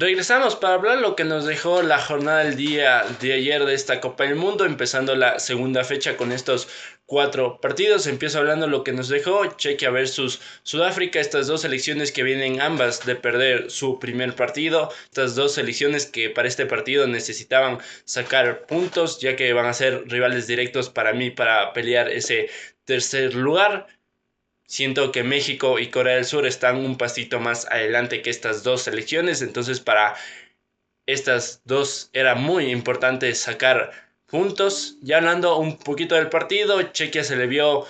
Regresamos para hablar lo que nos dejó la jornada del día de ayer de esta Copa del Mundo, empezando la segunda fecha con estos cuatro partidos. Empiezo hablando lo que nos dejó Chequia versus Sudáfrica, estas dos selecciones que vienen ambas de perder su primer partido, estas dos selecciones que para este partido necesitaban sacar puntos, ya que van a ser rivales directos para mí para pelear ese tercer lugar. Siento que México y Corea del Sur están un pasito más adelante que estas dos selecciones, entonces para estas dos era muy importante sacar puntos. Ya hablando un poquito del partido, Chequia se le vio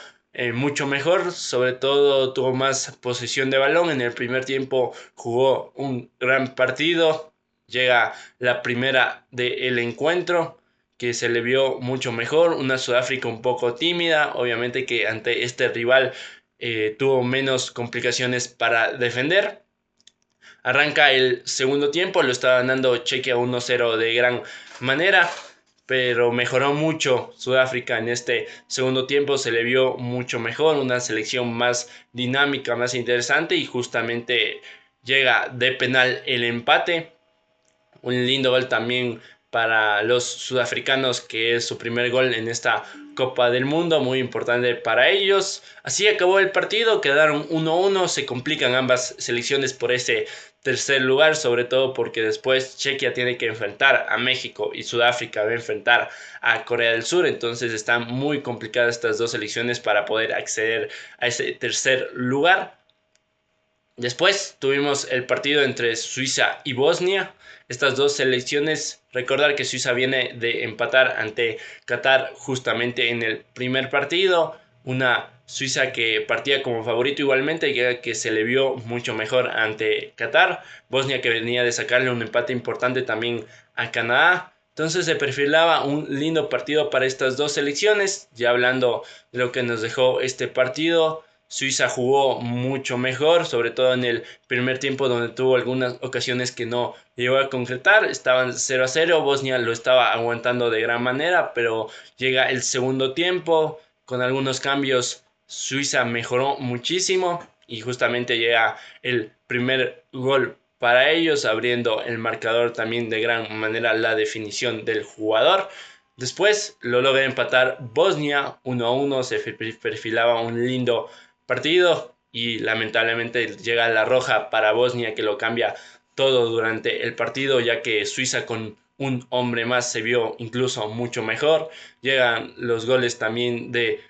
mucho mejor, sobre todo tuvo más posesión de balón. En el primer tiempo jugó un gran partido, llega la primera del encuentro que se le vio mucho mejor, una Sudáfrica un poco tímida, obviamente que ante este rival tuvo menos complicaciones para defender. Arranca el segundo tiempo, lo está ganando Chequia 1-0 de gran manera, pero mejoró mucho Sudáfrica en este segundo tiempo, se le vio mucho mejor, una selección más dinámica, más interesante y justamente llega de penal el empate. Un lindo gol también para los sudafricanos, que es su primer gol en esta Copa del Mundo, muy importante para ellos. Así acabó el partido, quedaron 1-1, se complican ambas selecciones por ese tercer lugar, sobre todo porque después Chequia tiene que enfrentar a México y Sudáfrica va a enfrentar a Corea del Sur, entonces están muy complicadas estas dos selecciones para poder acceder a ese tercer lugar. Después tuvimos el partido entre Suiza y Bosnia. Estas dos selecciones, recordar que Suiza viene de empatar ante Qatar justamente en el primer partido. Una Suiza que partía como favorito igualmente, ya que se le vio mucho mejor ante Qatar. Bosnia que venía de sacarle un empate importante también a Canadá. Entonces se perfilaba un lindo partido para estas dos selecciones. Ya hablando de lo que nos dejó este partido, Suiza jugó mucho mejor, sobre todo en el primer tiempo donde tuvo algunas ocasiones que no llegó a concretar. Estaban 0-0, Bosnia lo estaba aguantando de gran manera, pero llega el segundo tiempo con algunos cambios. Suiza mejoró muchísimo y justamente llega el primer gol para ellos, abriendo el marcador también de gran manera la definición del jugador. Después lo logra empatar Bosnia 1-1, se perfilaba un lindo partido y lamentablemente llega la roja para Bosnia que lo cambia todo durante el partido, ya que Suiza con un hombre más se vio incluso mucho mejor. Llegan los goles también de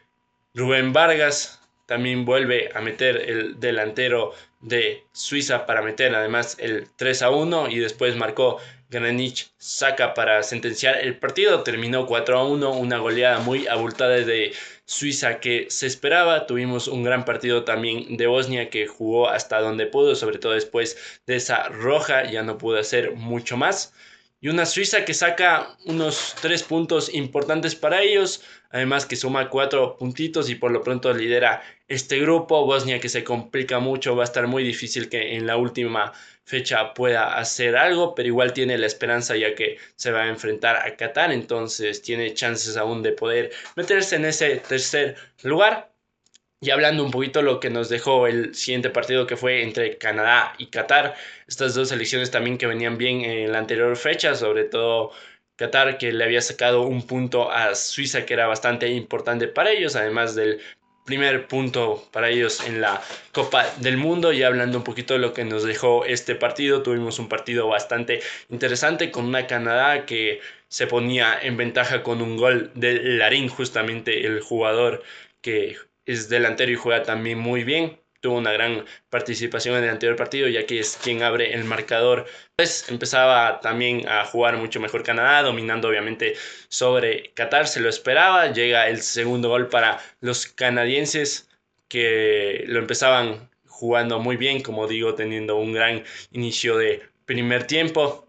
Rubén Vargas, también vuelve a meter el delantero de Suiza para meter además el 3-1 y después marcó Granit Xhaka para sentenciar el partido. Terminó 4-1, una goleada muy abultada de Suiza que se esperaba. Tuvimos un gran partido también de Bosnia que jugó hasta donde pudo, sobre todo después de esa roja, ya no pudo hacer mucho más. Y una Suiza que saca unos 3 puntos importantes para ellos, además que suma 4 puntitos y por lo pronto lidera este grupo. Bosnia que se complica mucho, va a estar muy difícil que en la última fecha pueda hacer algo, pero igual tiene la esperanza ya que se va a enfrentar a Qatar, entonces tiene chances aún de poder meterse en ese tercer lugar. Y hablando un poquito lo que nos dejó el siguiente partido que fue entre Canadá y Qatar, estas dos selecciones también que venían bien en la anterior fecha, sobre todo Qatar que le había sacado un punto a Suiza que era bastante importante para ellos, además del primer punto para ellos en la Copa del Mundo. Y hablando un poquito de lo que nos dejó este partido, tuvimos un partido bastante interesante con una Canadá que se ponía en ventaja con un gol de Larín, justamente el jugador que es delantero y juega también muy bien. Tuvo una gran participación en el anterior partido, ya que es quien abre el marcador. Pues empezaba también a jugar mucho mejor Canadá, dominando obviamente sobre Qatar, se lo esperaba. Llega el segundo gol para los canadienses, que lo empezaban jugando muy bien, como digo, teniendo un gran inicio de primer tiempo.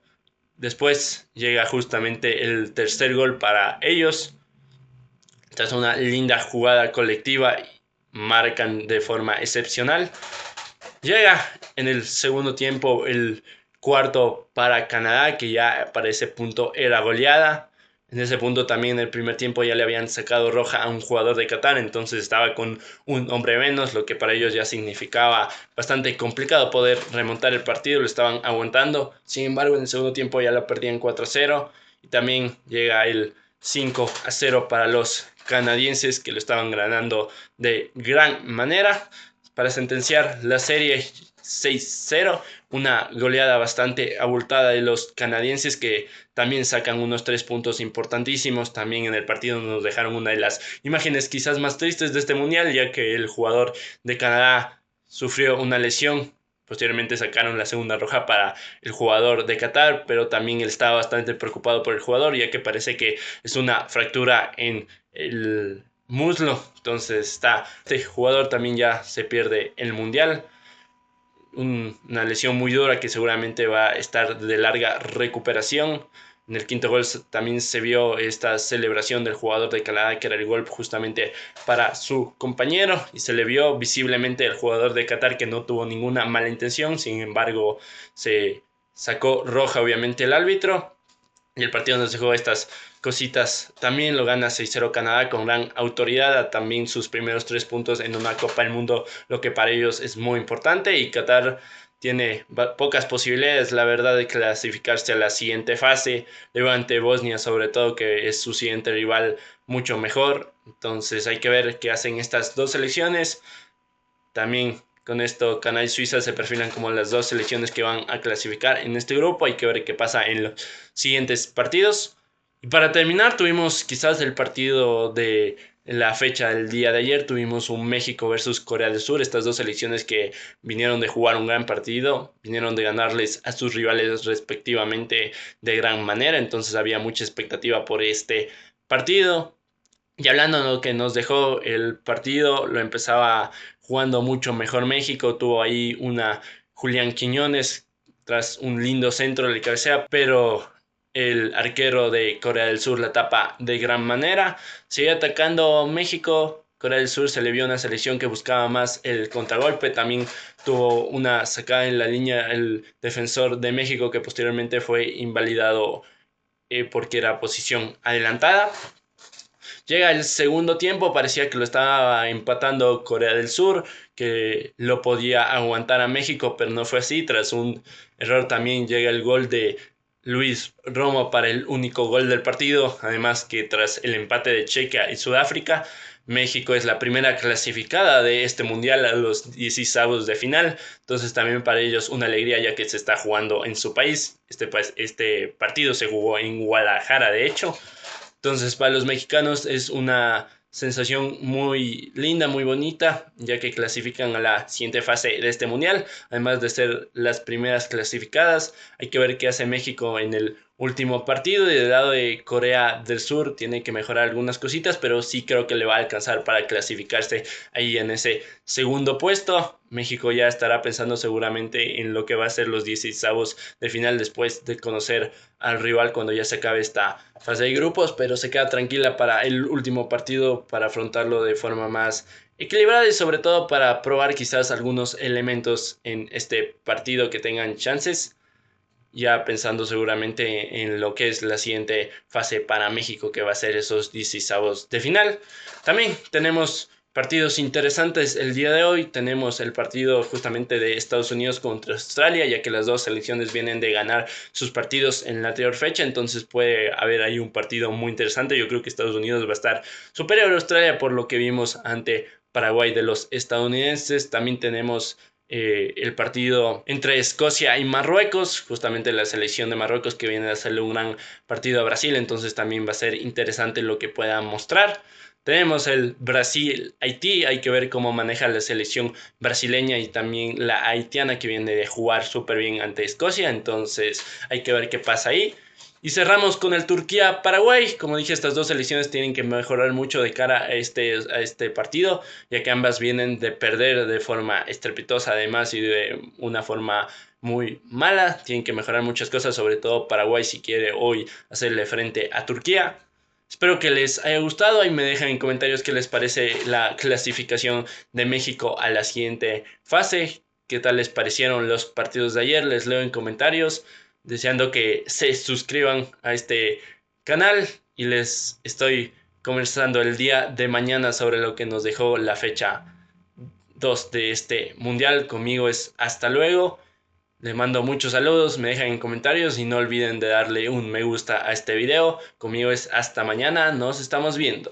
Después llega justamente el tercer gol para ellos. Esta es una linda jugada colectiva, marcan de forma excepcional. Llega en el segundo tiempo el cuarto para Canadá, que ya para ese punto era goleada. En ese punto también en el primer tiempo ya le habían sacado roja a un jugador de Qatar, entonces estaba con un hombre menos, lo que para ellos ya significaba bastante complicado poder remontar el partido, lo estaban aguantando. Sin embargo, en el segundo tiempo ya lo perdían 4-0 y también llega el 5-0 para los canadienses que lo estaban ganando de gran manera para sentenciar la serie 6-0, una goleada bastante abultada de los canadienses que también sacan unos 3 puntos importantísimos. También en el partido nos dejaron una de las imágenes quizás más tristes de este mundial, ya que el jugador de Canadá sufrió una lesión. Posteriormente sacaron la segunda roja para el jugador de Qatar, pero también él estaba bastante preocupado por el jugador, ya que parece que es una fractura en el muslo. Entonces este jugador también ya se pierde el mundial, una lesión muy dura que seguramente va a estar de larga recuperación. En el quinto gol también se vio esta celebración del jugador de Canadá, que era el gol justamente para su compañero, y se le vio visiblemente al jugador de Qatar que no tuvo ninguna mala intención. Sin embargo, se sacó roja obviamente el árbitro y el partido nos dejó estas cositas. También lo gana 6-0 Canadá con gran autoridad, también sus primeros 3 puntos en una Copa del Mundo, lo que para ellos es muy importante. Y Qatar tiene pocas posibilidades, la verdad, de clasificarse a la siguiente fase, luego ante Bosnia sobre todo, que es su siguiente rival mucho mejor. Entonces hay que ver qué hacen estas dos selecciones. También con esto Canadá y Suiza se perfilan como las dos selecciones que van a clasificar en este grupo. Hay que ver qué pasa en los siguientes partidos. Y para terminar, tuvimos quizás el partido de la fecha del día de ayer. Tuvimos un México versus Corea del Sur. Estas dos selecciones que vinieron de jugar un gran partido, vinieron de ganarles a sus rivales respectivamente de gran manera. Entonces había mucha expectativa por este partido. Y hablando de lo que nos dejó el partido, lo empezaba jugando mucho mejor México. Tuvo ahí una Julián Quiñones tras un lindo centro de cabecea, pero el arquero de Corea del Sur la tapa de gran manera. Sigue atacando México. Corea del Sur se le vio una selección que buscaba más el contragolpe. También tuvo una sacada en la línea el defensor de México, que posteriormente fue invalidado porque era posición adelantada. Llega el segundo tiempo, parecía que lo estaba empatando Corea del Sur, que lo podía aguantar a México, pero no fue así. Tras un error también llega el gol de Luis Romo para el único gol del partido. Además que tras el empate de Chequia y Sudáfrica, México es la primera clasificada de este mundial a los 16avos de final. Entonces también para ellos una alegría, ya que se está jugando en su país. Este partido se jugó en Guadalajara, de hecho. Entonces, para los mexicanos es una sensación muy linda, muy bonita, ya que clasifican a la siguiente fase de este mundial, además de ser las primeras clasificadas. Hay que ver qué hace México en el último partido, y del lado de Corea del Sur tiene que mejorar algunas cositas, pero sí creo que le va a alcanzar para clasificarse ahí en ese segundo puesto. México ya estará pensando seguramente en lo que va a ser los 16avos de final después de conocer al rival cuando ya se acabe esta fase de grupos, pero se queda tranquila para el último partido, para afrontarlo de forma más equilibrada y sobre todo para probar quizás algunos elementos en este partido que tengan chances, ya pensando seguramente en lo que es la siguiente fase para México, que va a ser esos 16avos de final. También tenemos partidos interesantes el día de hoy. Tenemos el partido justamente de Estados Unidos contra Australia, ya que las dos selecciones vienen de ganar sus partidos en la anterior fecha, entonces puede haber ahí un partido muy interesante. Yo creo que Estados Unidos va a estar superior a Australia por lo que vimos ante Paraguay de los estadounidenses. También tenemos el partido entre Escocia y Marruecos, justamente la selección de Marruecos que viene a hacerle un gran partido a Brasil, entonces también va a ser interesante lo que pueda mostrar. Tenemos el Brasil-Haití, hay que ver cómo maneja la selección brasileña y también la haitiana, que viene de jugar súper bien ante Escocia, entonces hay que ver qué pasa ahí. Y cerramos con el Turquía-Paraguay. Como dije, estas dos selecciones tienen que mejorar mucho de cara a este partido, ya que ambas vienen de perder de forma estrepitosa además y de una forma muy mala. Tienen que mejorar muchas cosas, sobre todo Paraguay si quiere hoy hacerle frente a Turquía. Espero que les haya gustado y me dejan en comentarios qué les parece la clasificación de México a la siguiente fase. ¿Qué tal les parecieron los partidos de ayer? Les leo en comentarios, deseando que se suscriban a este canal. y les estoy conversando el día de mañana sobre lo que nos dejó la fecha 2 de este mundial. Conmigo es hasta luego. Les mando muchos saludos, me dejan en comentarios y no olviden de darle un me gusta a este video. Conmigo es hasta mañana, nos estamos viendo.